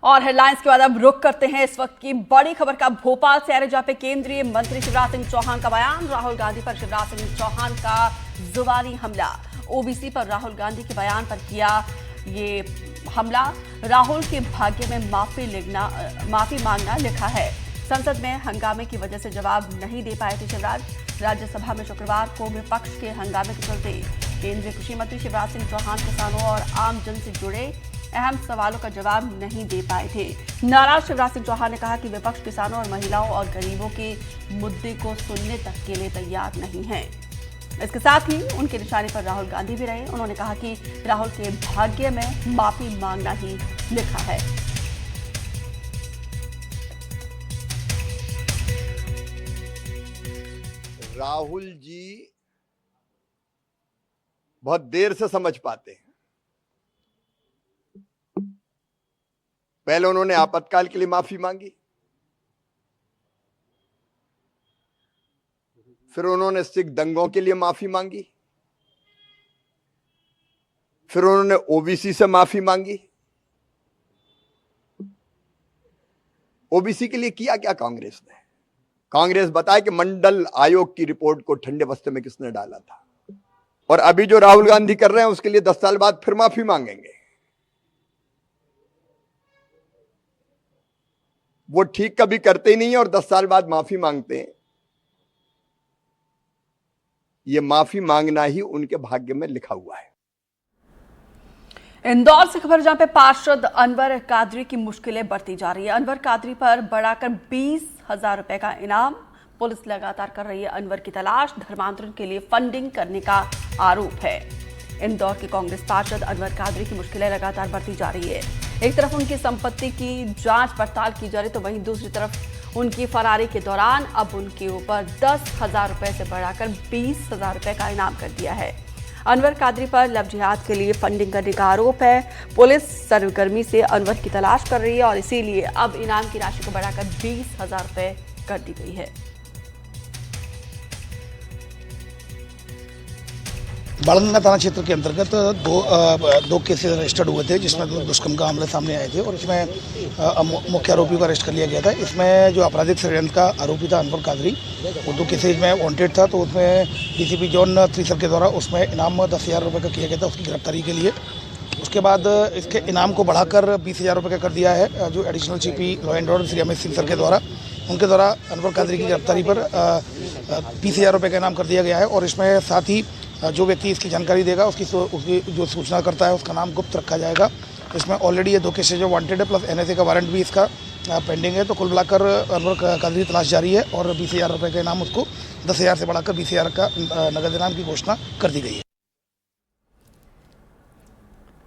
और हेडलाइंस के बाद अब रुख करते हैं इस वक्त की बड़ी खबर का। भोपाल से आ रहे जहां पे केंद्रीय मंत्री शिवराज सिंह चौहान का बयान, राहुल गांधी पर शिवराज सिंह चौहान का जुबानी हमला। ओबीसी पर राहुल गांधी के बयान पर किया ये हमला। राहुल के भाग्य में माफी मांगना लिखा है। संसद में हंगामे की वजह से जवाब नहीं दे पाए थे शिवराज। राज्यसभा में शुक्रवार को विपक्ष के हंगामे के चलते केंद्रीय कृषि मंत्री शिवराज सिंह चौहान किसानों और आम जन से जुड़े अहम सवालों का जवाब नहीं दे पाए थे। नाराज शिवराज सिंह चौहान ने कहा कि विपक्ष किसानों और महिलाओं और गरीबों के मुद्दे को सुनने तक के लिए तैयार नहीं है। इसके साथ ही उनके निशाने पर राहुल गांधी भी रहे। उन्होंने कहा कि राहुल के भाग्य में माफी मांगना ही लिखा है। राहुल जी बहुत देर से समझ पाते हैं। पहले उन्होंने आपातकाल के लिए माफी मांगी, फिर उन्होंने सिख दंगों के लिए माफी मांगी, फिर उन्होंने ओबीसी से माफी मांगी। ओबीसी के लिए किया क्या कांग्रेस ने? कांग्रेस बताए कि मंडल आयोग की रिपोर्ट को ठंडे बस्ते में किसने डाला था। और अभी जो राहुल गांधी कर रहे हैं उसके लिए 10 साल बाद फिर माफी मांगेंगे। वो ठीक कभी करते ही नहीं है और 10 साल बाद माफी मांगते हैं। ये माफी मांगना ही उनके भाग्य में लिखा हुआ है। इंदौर से खबर जहां पे पार्षद अनवर कादरी की मुश्किलें बढ़ती जा रही है। अनवर कादरी पर बढ़ाकर 20,000 रुपए का इनाम। पुलिस लगातार कर रही है अनवर की तलाश। धर्मांतरण के लिए फंडिंग करने का आरोप है। इंदौर के कांग्रेस पार्षद अनवर कादरी की मुश्किलें लगातार बढ़ती जा रही है। एक तरफ उनकी संपत्ति की जांच पड़ताल की जा रही तो वहीं दूसरी तरफ उनकी फरारी के दौरान अब उनके ऊपर 10,000 रुपए से बढ़ाकर 20,000 रुपए का इनाम कर दिया है। अनवर कादरी पर लव जिहाद के लिए फंडिंग करने का आरोप है। पुलिस सरगर्मी से अनवर की तलाश कर रही है और इसीलिए अब इनाम की राशि को बढ़ाकर 20,000 रुपए कर दी गई है। बाड़गंगा थाना क्षेत्र के अंतर्गत दो केसेस रजिस्टर्ड हुए थे जिसमें दुष्कर्म का मामले सामने आए थे और इसमें मुख्य आरोपी को अरेस्ट कर लिया गया था। इसमें जो आपराधिक षड्यंत्र का आरोपी था अनवर कादरी, वो 2 केसेज में वांटेड था। तो उसमें डीसीपी जोन 3 सर के द्वारा उसमें इनाम 10,000 रुपये का किया गया था उसकी गिरफ्तारी के लिए। उसके बाद इसके इनाम को बढ़ाकर 20,000 रुपये का कर दिया है। जो additional CP law and order Shri Amit Singh sir के द्वारा उनके द्वारा अनवर कादरी की गिरफ्तारी पर 20,000 रुपये का इनाम कर दिया गया है। और इसमें साथ ही जो व्यक्ति इसकी जानकारी देगा उसकी जो सूचना करता है उसका नाम गुप्त रखा जाएगा। इसमें ऑलरेडी ये 2 केसेज जो वांटेड है प्लस NSA का वारंट भी इसका पेंडिंग है। तो कुल मिलाकर अनवर कादरी तलाश जारी है और 20,000 रुपये का इनाम उसको 10,000 से बढ़ाकर 20,000 का नगद इनाम की घोषणा कर दी गई है।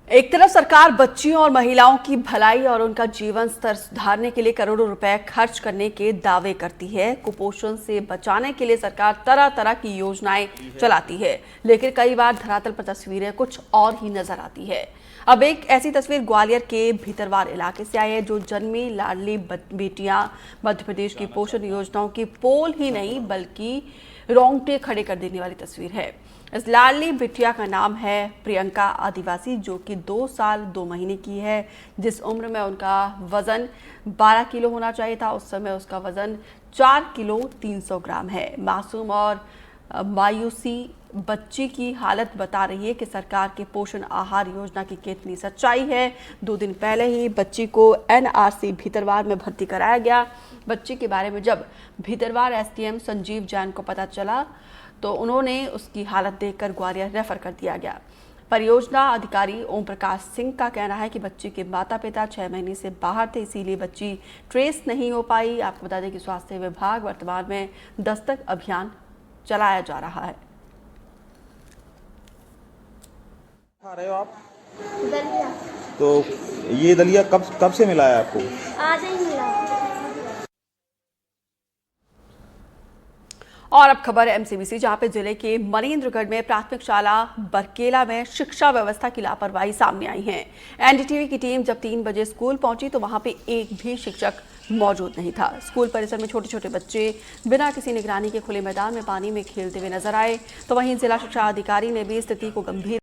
एक तरफ सरकार बच्चियों और महिलाओं की भलाई और उनका जीवन स्तर सुधारने के लिए करोड़ों रुपए खर्च करने के दावे करती है। कुपोषण से बचाने के लिए सरकार तरह तरह की योजनाएं चलाती है, लेकिन कई बार धरातल पर तस्वीरें कुछ और ही नजर आती है। अब एक ऐसी तस्वीर ग्वालियर के भीतरवार इलाके से आई है, जो जन्मी लाडली बेटियां मध्य प्रदेश की पोषण योजनाओं की पोल ही नहीं बल्कि रोंगटे खड़े कर देने वाली तस्वीर है। इस लाडली बिटिया का नाम है प्रियंका आदिवासी, जो कि 2 साल 2 महीने की है। जिस उम्र में उनका वजन 12 किलो होना चाहिए था, उस समय उसका वजन 4 किलो 300 ग्राम है। मासूम और मायूसी बच्ची की हालत बता रही है कि सरकार के पोषण आहार योजना की कितनी सच्चाई है। 2 दिन पहले ही बच्ची को NRC भीतरवार में भर्ती कराया गया। बच्ची के बारे में जब भीतरवार SDM संजीव जैन को पता चला तो उन्होंने उसकी हालत देखकर ग्वालियर रेफर कर दिया गया। परियोजना अधिकारी ओम प्रकाश सिंह का कहना है कि बच्ची के माता पिता 6 महीने से बाहर थे, इसीलिए बच्ची ट्रेस नहीं हो पाई। आपको बता दें कि स्वास्थ्य विभाग वर्तमान में दस्तक अभियान चलाया जा रहा है। खा रहे हो आप? दलिया। तो ये दलिया कब से मिला है आपको? आज ही मिला। और अब खबर है MCBC, जहां पे जिले के मनेन्द्रगढ़ में प्राथमिक शाला बरकेला में शिक्षा व्यवस्था की लापरवाही सामने आई है। NDTV की टीम जब 3 बजे स्कूल पहुंची तो वहां पे एक भी शिक्षक मौजूद नहीं था। स्कूल परिसर में छोटे छोटे बच्चे बिना किसी निगरानी के खुले मैदान में पानी में खेलते हुए नजर आए। तो वहीं जिला शिक्षा अधिकारी ने भी स्थिति को गंभीर